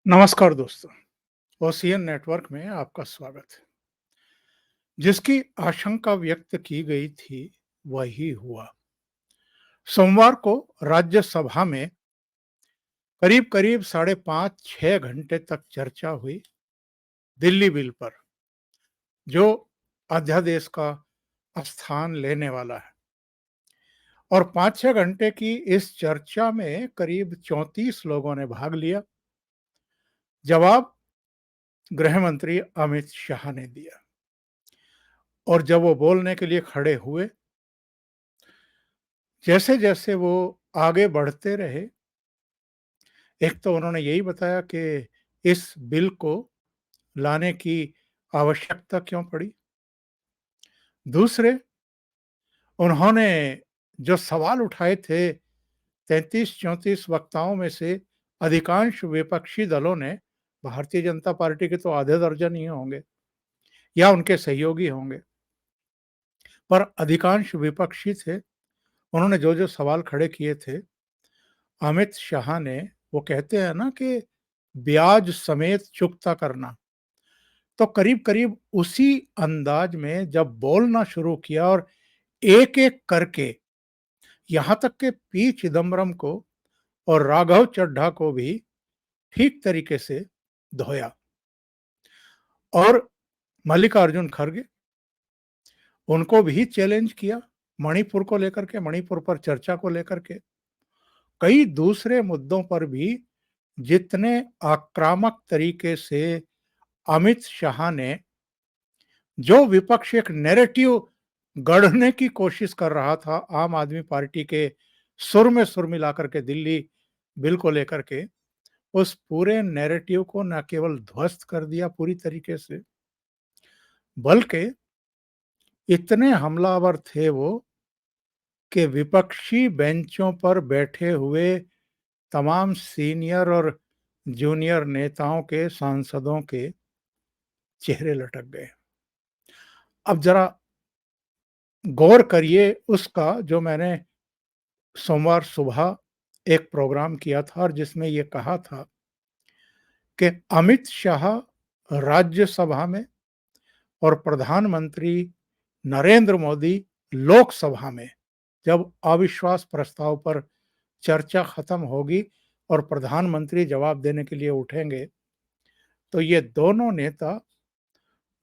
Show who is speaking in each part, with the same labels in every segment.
Speaker 1: नमस्कार दोस्तों, ocean network में आपका स्वागत है। जिसकी आशंका व्यक्त की गई थी, वही हुआ। सोमवार को राज्यसभा में करीब-करीब साढ़े 5-6 घंटे तक चर्चा हुई दिल्ली बिल पर, जो अध्यादेश का स्थान लेने वाला है। और 5-6 घंटे की इस चर्चा में करीब 34 लोगों ने भाग लिया। जवाब गृह मंत्री अमित शाह ने दिया। और जब वो बोलने के लिए खड़े हुए, जैसे-जैसे वो आगे बढ़ते रहे, एक तो उन्होंने यही बताया कि इस बिल को लाने की आवश्यकता क्यों पड़ी। दूसरे, उन्होंने जो सवाल उठाए थे 33-34 वक्ताओं में से अधिकांश विपक्षी दलों ने, भारतीय जनता पार्टी के तो आधे दर्जन ही होंगे या उनके सहयोगी होंगे, पर अधिकांश विपक्षी थे। उन्होंने जो-जो सवाल खड़े किए थे, अमित शाह ने, वो कहते हैं ना कि ब्याज समेत चुकता करना, तो करीब-करीब उसी अंदाज में जब बोलना शुरू किया और एक-एक करके यहाँ तक कि पी चिदम्बरम को और राघव चड्ढा को भी ठीक तरीके से धोया। और मल्लिकार्जुन खड़गे, उनको भी चैलेंज किया, मणिपुर को लेकर के, मणिपुर पर चर्चा को लेकर के, कई दूसरे मुद्दों पर भी जितने आक्रामक तरीके से अमित शाह ने, जो विपक्ष एक नैरेटिव गढ़ने की कोशिश कर रहा था आम आदमी पार्टी के सुर में सुर मिलाकर के दिल्ली बिल को लेकर के, उस पूरे नैरेटिव को न केवल ध्वस्त कर दिया पूरी तरीके से, बल्कि इतने हमलावर थे वो कि विपक्षी बेंचों पर बैठे हुए तमाम सीनियर और जूनियर नेताओं के, सांसदों के चेहरे लटक गए। अब जरा गौर करिए उसका, जो मैंने सोमवार सुबह एक प्रोग्राम किया था और जिसमें ये कहा था कि अमित शाह राज्यसभा में और प्रधानमंत्री नरेंद्र मोदी लोकसभा में, जब अविश्वास प्रस्ताव पर चर्चा खत्म होगी और प्रधानमंत्री जवाब देने के लिए उठेंगे, तो ये दोनों नेता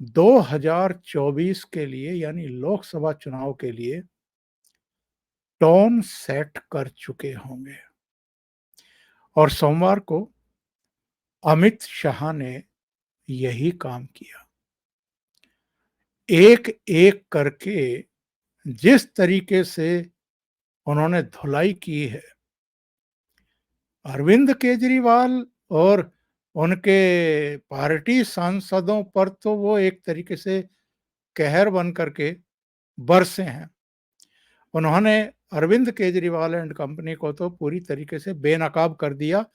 Speaker 1: 2024 के लिए, यानी लोकसभा चुनाव के लिए टोन सेट कर चुके होंगे। और सोमवार को अमित शाह ने यही काम किया। एक-एक करके जिस तरीके से उन्होंने धुलाई की है, अरविंद केजरीवाल और उनके पार्टी सांसदों पर तो वो एक तरीके से कहर बन करके बरसे हैं। उन्होंने अरविंद केजरीवाल एंड कंपनी को तो पूरी तरीके से बेनकाब कर दिया,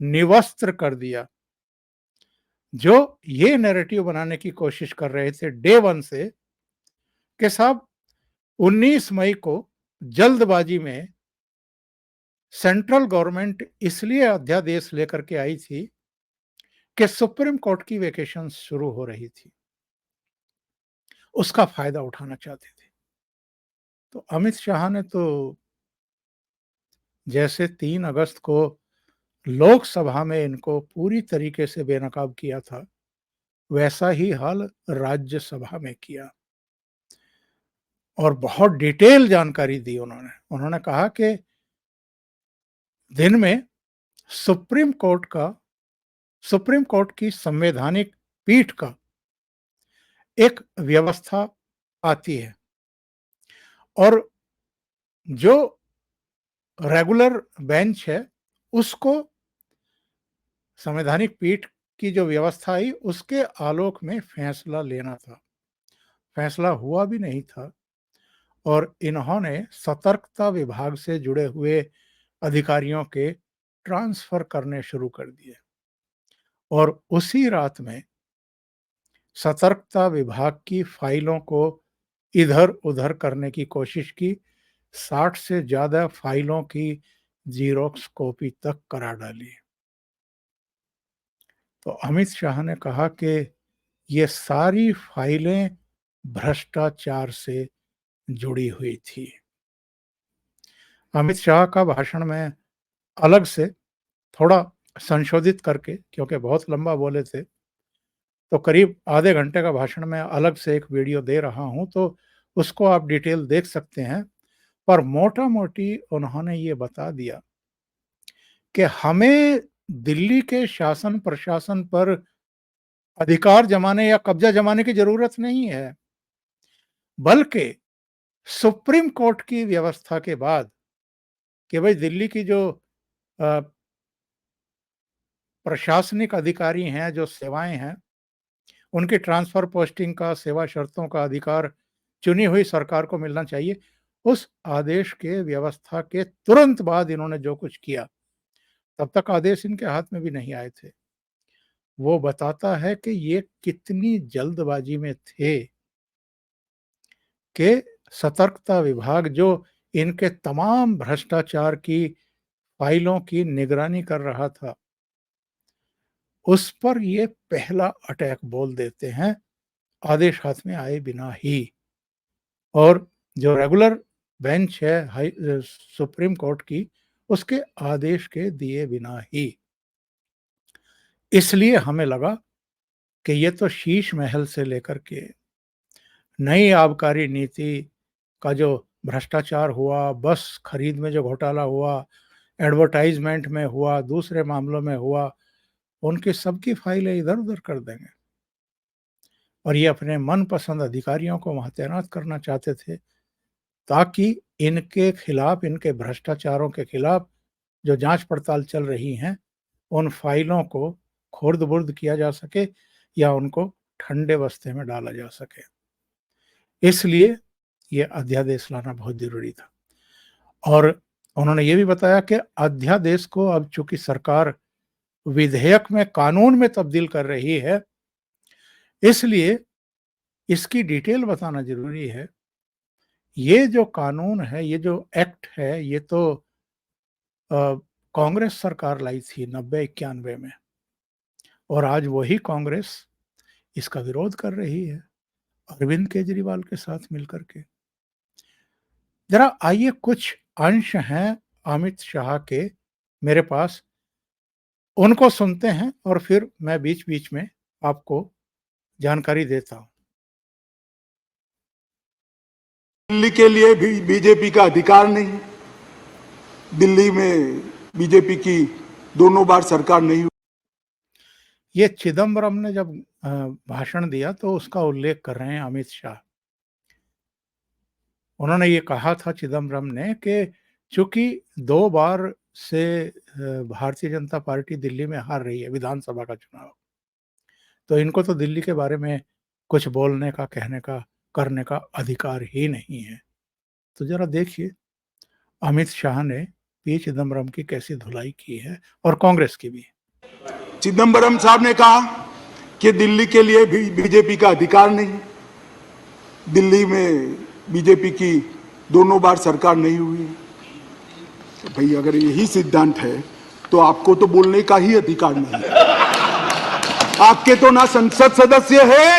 Speaker 1: निवस्त्र कर दिया। जो ये नैरेटिव बनाने की कोशिश कर रहे थे डे वन से कि साहब 19 मई को जल्दबाजी में सेंट्रल गवर्नमेंट इसलिए अध्यादेश लेकर के आई थी कि सुप्रीम कोर्ट की वेकेशन शुरू हो रही थी, उसका फायदा उठाना चाहते थे। तो अमित शाह ने तो जैसे 3 अगस्त को लोकसभा में इनको पूरी तरीके से बेनकाब किया था, वैसा ही हाल राज्यसभा में किया और बहुत डिटेल जानकारी दी उन्होंने। उन्होंने कहा कि दिन में सुप्रीम कोर्ट का, सुप्रीम कोर्ट की संवैधानिक पीठ का एक व्यवस्था आती है और जो रेगुलर बेंच है, उसको संवैधानिक पीठ की जो व्यवस्था आई उसके आलोक में फैसला लेना था। फैसला हुआ भी नहीं था और इन्होंने सतर्कता विभाग से जुड़े हुए अधिकारियों के ट्रांसफर करने शुरू कर दिए और उसी रात में सतर्कता विभाग की फाइलों को इधर-उधर करने की कोशिश की। 60 से ज़्यादा फाइलों की ज़ेरॉक्स कॉपी तक करा डाली। तो अमित शाह ने कहा कि ये सारी फाइलें भ्रष्टाचार से जुड़ी हुई थी। अमित शाह का भाषण में अलग से थोड़ा संशोधित करके, क्योंकि बहुत लंबा बोले थे, तो करीब आधे घंटे का भाषण मैं अलग से एक वीडियो दे रहा हूं, तो उसको आप डिटेल देख सकते हैं। पर मोटा-मोटी उन्होंने ये बता दिया कि हमें दिल्ली के शासन प्रशासन पर अधिकार जमाने या कब्जा जमाने की जरूरत नहीं है, बल्कि सुप्रीम कोर्ट की व्यवस्था के बाद कि भाई दिल्ली की जो अ, प्रशासनिक अधिकारी हैं, जो सेवाएं हैं, उनकी ट्रांसफर पोस्टिंग का, सेवा शर्तों का अधिकार चुनी हुई सरकार को मिलना चाहिए। उस आदेश के व्यवस्था के तुरंत बाद इन्होंने जो कुछ किया, तब तक आदेश इनके हाथ में भी नहीं आए थे। वो बताता है कि ये कितनी जल्दबाजी में थे कि सतर्कता विभाग जो इनके तमाम भ्रष्टाचार की फाइलों की निगरानी कर रहा था, उस पर ये पहला अटैक बोल देते हैं, आदेश हाथ में आए बिना ही। और जो रेगुलर बेंच है सुप्रीम कोर्ट की, उसके आदेश के दिए बिना ही। इसलिए हमें लगा कि ये तो शीश महल से लेकर के नई आबकारी नीति का जो भ्रष्टाचार हुआ, बस खरीद में जो घोटाला हुआ, एडवर्टाइजमेंट में हुआ, दूसरे मामलों में हुआ, उनकी सबकी फाइलें इधर-उधर कर देंगे। और ये अपने मनपसंद अधिकारियों को वहाँ तैनात करना चाहते थे, ताकि इनके खिलाफ, इनके भ्रष्टाचारों के खिलाफ जो जांच पड़ताल चल रही हैं, उन फाइलों को खुर्द-बुर्द किया जा सके या उनको ठंडे बस्ते में डाला जा सके। इसलिए ये अध्यादेश लाना बहुत ज़रूरी था। और उन्होंने ये भी बताया कि अध्यादेश को अब चूँकि सरकार विधेयक में, कानून में तब्दील कर रही है, इसलिए इसकी डिटेल बताना ज़रूरी है। ये जो कानून है, ये जो एक्ट है, ये तो अ, कांग्रेस सरकार लाई थी 90-91 में, और आज वही कांग्रेस इसका विरोध कर रही है, अरविंद केजरीवाल के साथ मिलकर के। जरा आइए, कुछ अंश हैं अमित शाह के मेरे पास, उनको सुनते हैं और फिर मैं बीच-बीच में आपको जानकारी देता हूँ।
Speaker 2: दिल्ली के लिए भी बीजेपी का अधिकार नहीं। दिल्ली में बीजेपी की दोनों बार सरकार नहीं हुई।
Speaker 1: ये चिदम्बरम ने जब भाषण दिया तो उसका उल्लेख कर रहे हैं अमित शाह। उन्होंने ये कहा था चिदम्बरम ने कि चूंकि 2 बार से भारतीय जनता पार्टी दिल्ली में हार रही है विधानसभा का चुनाव, तो इनको तो दिल्ली के बारे में कुछ बोलने का, कहने का, करने का अधिकार ही नहीं है। तो ज़रा देखिए अमित शाह ने पी चिदम्बरम की कैसी धुलाई की है, और कांग्रेस की भी।
Speaker 2: चिदम्बरम साहब ने कहा कि दिल्ली के लिए भी बीजेपी का अधिकार नहीं। दिल्ली में बीजेपी की दोनों बार सरकार नहीं हुई। तो भाई अगर यही सिद्धांत है तो आपको तो बोलने का ही अधिकार नहीं है। आपके तो ना संसद सदस्य है,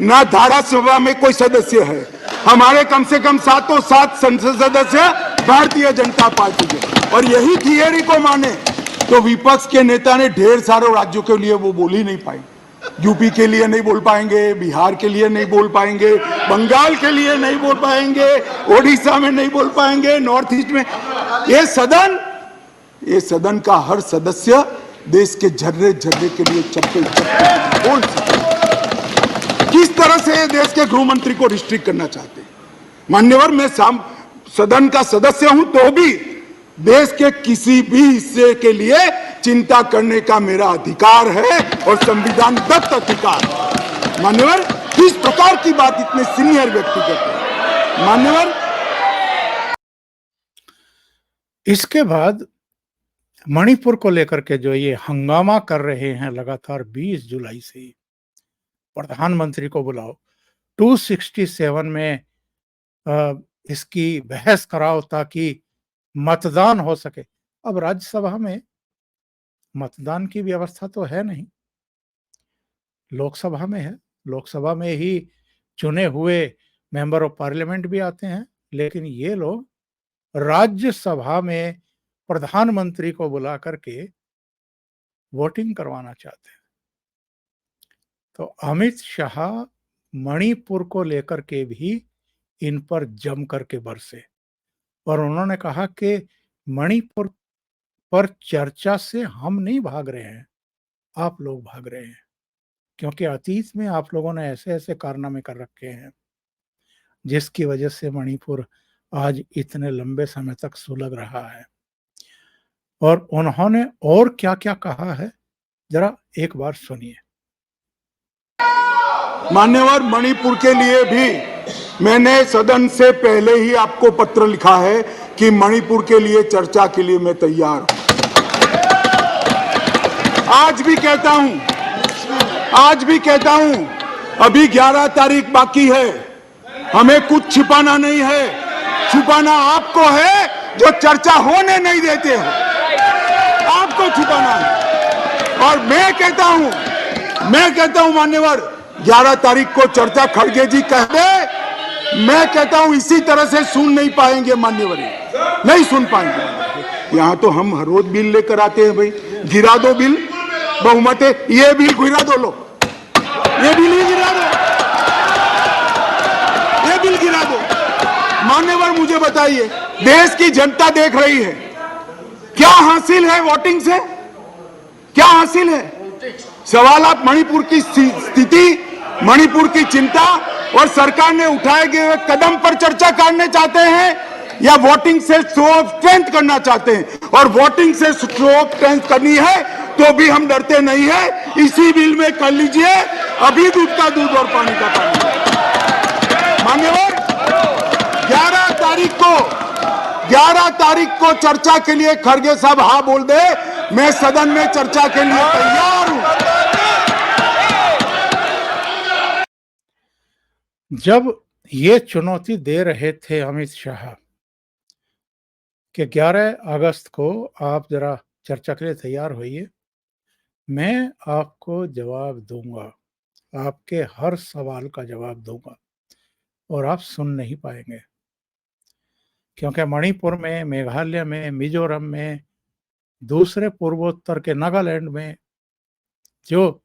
Speaker 2: ना धारासभा में कोई सदस्य है। हमारे कम से कम 7 संसद सदस्य भारतीय जनता पार्टी के, और यही थियरी को माने तो विपक्ष के नेता ने ढेर सारे राज्यों के लिए वो बोल ही नहीं पाए। यूपी के लिए नहीं बोल पाएंगे, बिहार के लिए नहीं बोल पाएंगे, बंगाल के लिए नहीं बोल पाएंगे, ओडिशा में नहीं बोल पाएंगे, नॉर्थ ईस्ट में। ये सदन का हर सदस्य देश के झर्रे झर्रे के लिए चप्पे बोल सकते। किस तरह से देश के गृह मंत्री को रिस्ट्रिक्ट करना चाहते हैं? मान्यवर, मैं सदन का सदस्य हूं तो भी देश के किसी भी हिस्से के लिए चिंता करने का मेरा अधिकार है, और संविधान दत्त अधिकार। मान्यवर, किस प्रकार की बात इतने सीनियर व्यक्ति करते हैं? मान्यवर,
Speaker 1: इसके बाद मणिपुर को लेकर के जो ये हंगामा कर रहे हैं लगातार 20 जुलाई से ही, प्रधानमंत्री को बुलाओ, 267 में इसकी बहस कराओ ताकि मतदान हो सके। अब राज्यसभा में मतदान की व्यवस्था तो है नहीं, लोकसभा में है, लोकसभा में ही चुने हुए मेंबर ऑफ पार्लियामेंट भी आते हैं, लेकिन ये लोग राज्यसभा में प्रधानमंत्री को बुला करके वोटिंग करवाना चाहते हैं। तो अमित शाह मणिपुर को लेकर के भी इन पर जम करके बरसे और उन्होंने कहा कि मणिपुर पर चर्चा से हम नहीं भाग रहे हैं, आप लोग भाग रहे हैं, क्योंकि अतीत में आप लोगों ने ऐसे-ऐसे कारनामे कर रखे हैं, जिसकी वजह से मणिपुर आज इतने लंबे समय तक सुलग रहा है। और उन्होंने और क्या-क्या कहा है, जरा एक बार सुनिए।
Speaker 2: मान्यवर, मणिपुर के लिए भी मैंने सदन से पहले ही आपको पत्र लिखा है कि मणिपुर के लिए चर्चा के लिए मैं तैयार हूं। आज भी कहता हूं, अभी 11 तारीख बाकी है, हमें कुछ छिपाना नहीं है, छुपाना आपको है जो चर्चा होने नहीं देते हो, आपको छुपाना है। और मैं कहता हूं मान्यवर, 11 तारीख को चर्चा खड़गे जी कह दे, मैं कहता हूं इसी तरह से सुन नहीं पाएंगे मान्यवर, नहीं सुन पाएंगे। यहां तो हम हर रोज बिल लेकर आते हैं, भाई गिरा दो बिल, बहुमत है, ये बिल गिरा दो, लो ये बिल ही गिरा दो, ये बिल गिरा दो। मान्यवर मुझे बताइए, देश की जनता देख रही है, क्या हासिल है वोटिंग से, क्या हासिल है? सवाल आप मणिपुर की स्थिति, मणिपुर की चिंता और सरकार ने उठाए गए कदम पर चर्चा करने चाहते हैं या वोटिंग से शो ऑफ स्ट्रेंथ करना चाहते हैं? और वोटिंग से शो ऑफ स्ट्रेंथ करनी है तो भी हम डरते नहीं है, इसी बिल में कर लीजिए, अभी दूध का दूध और पानी का पानी। मान्यवर, 11 तारीख को चर्चा के लिए खड़गे साहब हाँ बोल दे, मैं सदन में चर्चा के लिए तैयार हूं।
Speaker 1: जब ये चुनौती दे रहे थे अमित शाह कि 11 अगस्त को आप जरा चर्चा के लिए तैयार होइए, मैं आपको जवाब दूंगा, आपके हर सवाल का जवाब दूंगा, और आप सुन नहीं पाएंगे, क्योंकि मणिपुर में, मेघालय में, मिजोरम में, दूसरे पूर्वोत्तर के नागालैंड में जो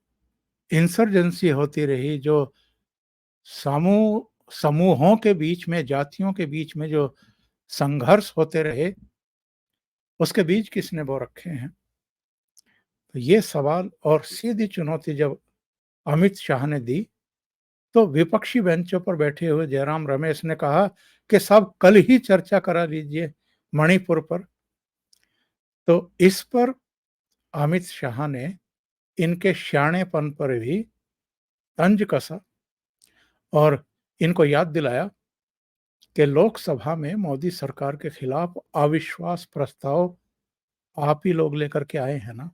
Speaker 1: इंसर्जेंसी होती रही, जो समूहों के बीच में, जातियों के बीच में जो संघर्ष होते रहे, उसके बीच किसने वो रखे हैं? तो ये सवाल और सीधी चुनौती जब अमित शाह ने दी, तो विपक्षी बेंचों पर बैठे हुए जयराम रमेश ने कहा कि साहब कल ही चर्चा करा लीजिए मणिपुर पर। तो इस पर अमित शाह ने इनके शाणेपन पर भी तंज कसा और इनको याद दिलाया कि लोकसभा में मोदी सरकार के खिलाफ अविश्वास प्रस्ताव आप ही लोग लेकर के आए हैं ना।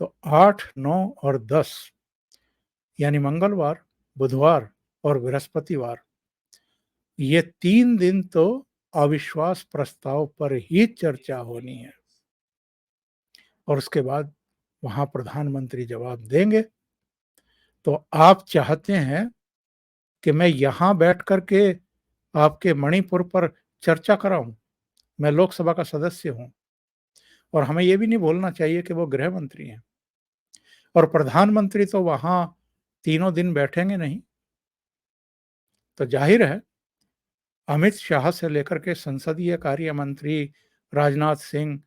Speaker 1: तो 8, 9 और 10 यानी मंगलवार, बुधवार और बृहस्पतिवार, ये 3 दिन तो अविश्वास प्रस्ताव पर ही चर्चा होनी है और उसके बाद वहां प्रधानमंत्री जवाब देंगे। तो आप चाहते हैं कि मैं यहां बैठ करके आपके मणिपुर पर चर्चा कराऊं? मैं लोकसभा का सदस्य हूं और हमें यह भी नहीं भूलना चाहिए कि वो गृह मंत्री हैं और प्रधानमंत्री तो वहां तीनों दिन बैठेंगे नहीं। तो जाहिर है अमित शाह से लेकर के संसदीय कार्य मंत्री राजनाथ सिंह,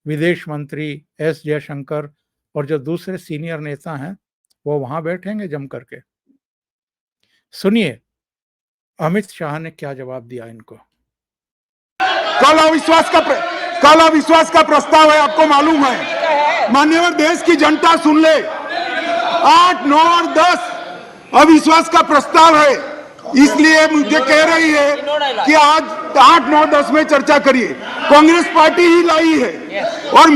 Speaker 1: विदेश मंत्री एस जयशंकर और जो दूसरे सीनियर नेता हैं वो वहां बैठेंगे जम करके। सुनिए अमित शाह ने क्या जवाब दिया इनको।
Speaker 2: कल अविश्वास का प्रस्ताव है, आपको मालूम है माननीय देश की जनता सुन ले, 8, 9 और 10 अविश्वास का प्रस्ताव है, इसलिए मुझे कह रही है कि आज 8, 9, 10 में चर्चा करिए। कांग्रेस पार्टी ही लाई है और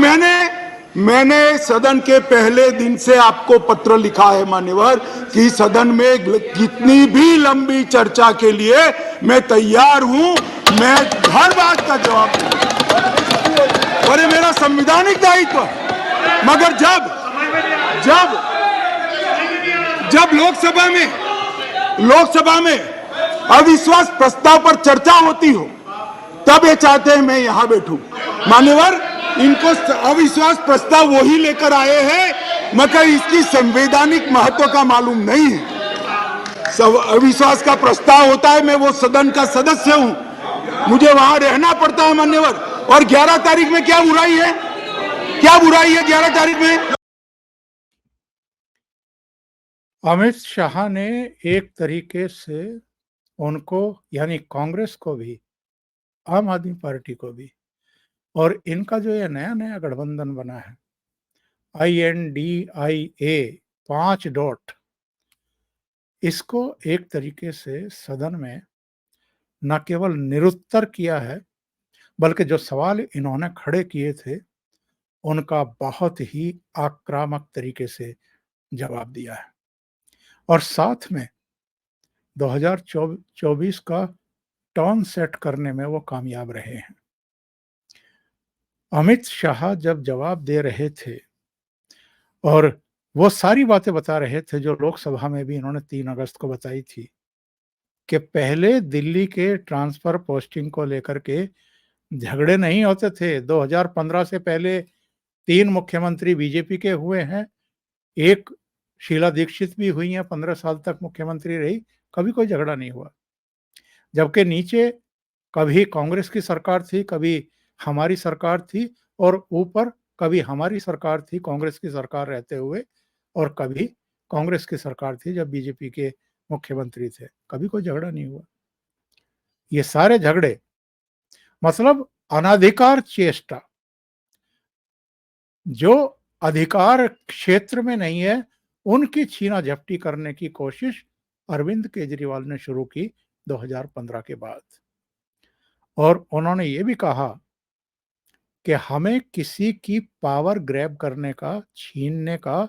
Speaker 2: मैंने सदन के पहले दिन से आपको पत्र लिखा है मान्यवर कि सदन में कितनी भी लंबी चर्चा के लिए मैं तैयार हूं, मैं हर बात का जवाब दूंगा और ये मेरा संवैधानिक दायित्व। मगर जब जब लोकसभा में अविश्वास प्रस्ताव पर चर्चा होती हो तब ये चाहते हैं मैं यहां बैठूं। मान्यवर, इनको अविश्वास प्रस्ताव वही लेकर आए हैं मगर इसकी संवैधानिक महत्व का मालूम नहीं है। अविश्वास का प्रस्ताव होता है, मैं वो सदन का सदस्य हूं, मुझे वहां रहना पड़ता है मान्यवर। और 11 तारीख में क्या बुराई है, 11 तारीख में?
Speaker 1: अमित शाह ने एक तरीके से उनको, यानी कांग्रेस को भी, आम आदमी पार्टी को भी, और इनका जो ये नया गठबंधन बना है INDIA 5 डॉट, इसको एक तरीके से सदन में न केवल निरुत्तर किया है बल्कि जो सवाल इन्होंने खड़े किए थे उनका बहुत ही आक्रामक तरीके से जवाब दिया है और साथ में 2024 का टर्न सेट करने में वो कामयाब रहे हैं। अमित शाह जब जवाब दे रहे थे और वो सारी बातें बता रहे थे जो लोकसभा में भी इन्होंने 3 अगस्त को बताई थी कि पहले दिल्ली के ट्रांसफर पोस्टिंग को लेकर के झगड़े नहीं होते थे। 2015 से पहले 3 मुख्यमंत्री बीजेपी के हुए हैं, एक शीला दीक्षित भी हुई हैं, 15 साल तक मुख्यमंत्री रही, कभी कोई झगड़ा नहीं हुआ। जबकि नीचे कभी कांग्रेस की सरकार थी, कभी हमारी सरकार थी और ऊपर कभी हमारी सरकार थी कांग्रेस की सरकार रहते हुए और कभी कांग्रेस की सरकार थी जब बीजेपी के मुख्यमंत्री थे, कभी कोई झगड़ा नहीं हुआ। ये सारे झगड़े मतलब अनाधिकार चेष्टा, जो अधिकार क्षेत्र में नहीं है उनकी छीना झपटी करने की कोशिश अरविंद केजरीवाल ने शुरू की 2015 के बाद। और उन्होंने ये भी कहा कि हमें किसी की पावर ग्रैब करने का, छीनने का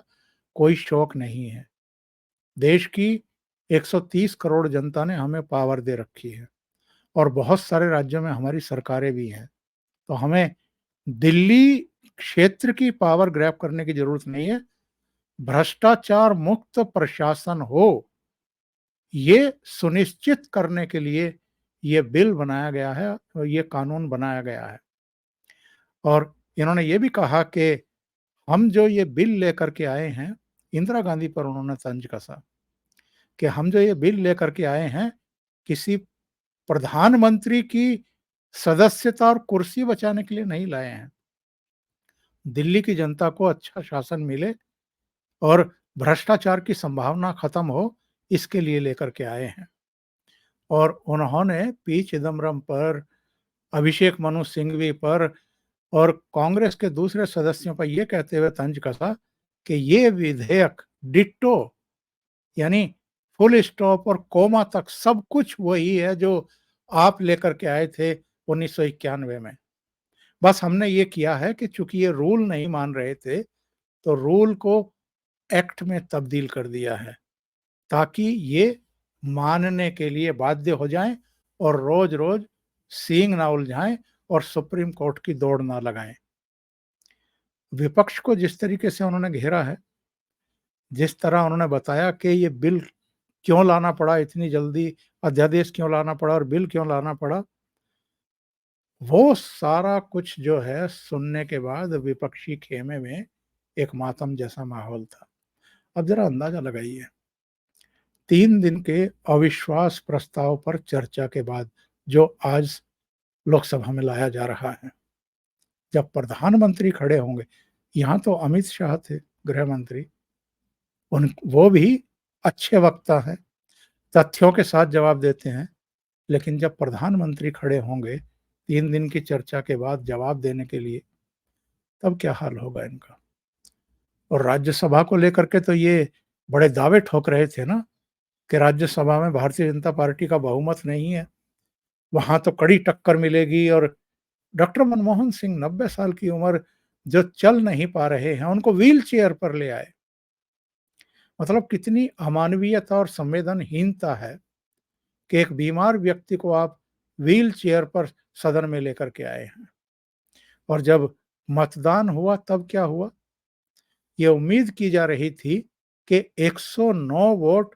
Speaker 1: कोई शौक नहीं है। देश की 130 करोड़ जनता ने हमें पावर दे रखी है और बहुत सारे राज्यों में हमारी सरकारें भी हैं, तो हमें दिल्ली क्षेत्र की पावर ग्रैब करने की जरूरत नहीं है। भ्रष्टाचार मुक्त प्रशासन हो, ये सुनिश्चित करने के लिए ये बिल बनाया गया है और ये कानून बनाया गया है। और इन्होंने ये भी कहा कि हम जो ये बिल लेकर के आए हैं, इंदिरा गांधी पर उन्होंने तंज कसा कि हम जो ये बिल लेकर के आए हैं किसी प्रधानमंत्री की सदस्यता और कुर्सी बचाने के लिए नहीं लाए हैं। दिल्ली की जनता को अच्छा शासन मिले और भ्रष्टाचार की संभावना खत्म हो, इसके लिए लेकर के आए हैं। और उन्होंने पी चिदम्बरम पर, अभिषेक मनु सिंघवी पर और कांग्रेस के दूसरे सदस्यों पर यह कहते हुए तंज कसा कि ये विधेयक डिट्टो, यानी फुल स्टॉप और कोमा तक सब कुछ वही है जो आप लेकर के आए थे 1991 में। बस हमने ये किया है कि चूंकि ये रूल नहीं मान रहे थे तो रूल को एक्ट में तब्दील कर दिया है ताकि ये मानने के लिए बाध्य हो जाएं और रोज रोज सींग ना उलझाएं और सुप्रीम कोर्ट की दौड़ ना लगाएं। विपक्ष को जिस तरीके से उन्होंने घेरा है, जिस तरह उन्होंने बताया कि ये बिल क्यों लाना पड़ा, इतनी जल्दी अध्यादेश क्यों लाना पड़ा और बिल क्यों लाना पड़ा, वो सारा कुछ जो है सुनने के बाद विपक्षी खेमे में एक मातम जैसा माहौल था। अब जरा अंदाजा लगाइए, 3 दिन के अविश्वास प्रस्ताव पर चर्चा के बाद जो आज लोकसभा में लाया जा रहा है, जब प्रधानमंत्री खड़े होंगे, यहां तो अमित शाह थे गृह मंत्री, वो भी अच्छे वक्ता हैं, तथ्यों के साथ जवाब देते हैं, लेकिन जब प्रधानमंत्री खड़े होंगे 3 दिन की चर्चा के बाद जवाब देने के लिए, तब क्या हाल होगा इनका। और राज्यसभा को लेकर के तो ये बड़े दावे ठोक रहे थे ना कि राज्यसभा में भारतीय जनता पार्टी का बहुमत नहीं है, वहां तो कड़ी टक्कर मिलेगी। और डॉक्टर मनमोहन सिंह 90 साल की उम्र, जो चल नहीं पा रहे हैं, उनको व्हील चेयर पर ले आए। मतलब कितनी अमानवीयता और संवेदनहीनता है कि एक बीमार व्यक्ति को आप व्हील चेयर पर सदन में लेकर के आए हैं। और जब मतदान हुआ तब क्या हुआ, ये उम्मीद की जा रही थी कि 109 वोट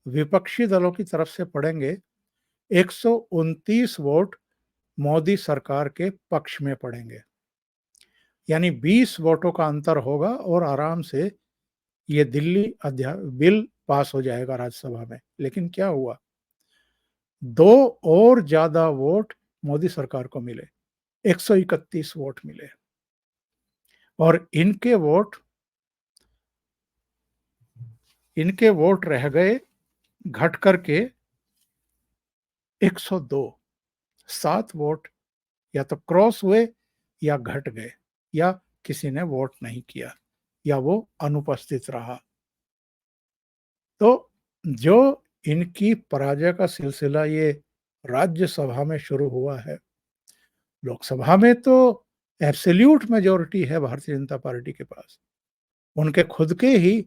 Speaker 1: विपक्षी दलों की तरफ से पड़ेंगे, 129 वोट मोदी सरकार के पक्ष में पड़ेंगे। यानी 20 वोटों का अंतर होगा और आराम से ये दिल्ली बिल पास हो जाएगा राज्यसभा में। लेकिन क्या हुआ? 2 और ज्यादा वोट मोदी सरकार को मिले, 131 वोट मिले और इनके वोट रह गए घट करके 102। 7 वोट या तो क्रॉस हुए या घट गए या किसी ने वोट नहीं किया या वो अनुपस्थित रहा। तो जो इनकी पराजय का सिलसिला ये राज्यसभा में शुरू हुआ है, लोकसभा में तो एब्सोल्यूट मेजॉरिटी है भारतीय जनता पार्टी के पास। उनके खुद के ही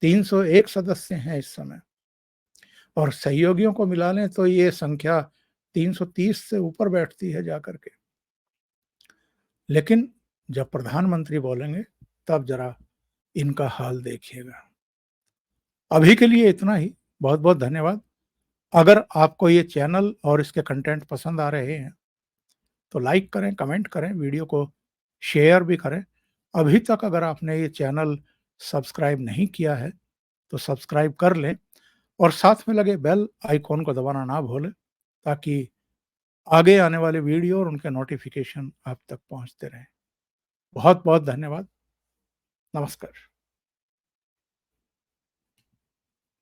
Speaker 1: 301 सदस्य हैं इस समय और सहयोगियों को मिला लें तो ये संख्या 330 से ऊपर बैठती है जाकर के। लेकिन जब प्रधानमंत्री बोलेंगे तब जरा इनका हाल देखिएगा। अभी के लिए इतना ही। बहुत बहुत धन्यवाद। अगर आपको ये चैनल और इसके कंटेंट पसंद आ रहे हैं तो लाइक करें, कमेंट करें, वीडियो को शेयर भी करें। अभी तक अगर आपने ये चैनल सब्सक्राइब नहीं किया है तो सब्सक्राइब कर लें और साथ में लगे बेल आइकॉन को दबाना ना भूलें ताकि आगे आने वाले वीडियो और उनके नोटिफिकेशन आप तक पहुंचते रहें। बहुत बहुत धन्यवाद। नमस्कार।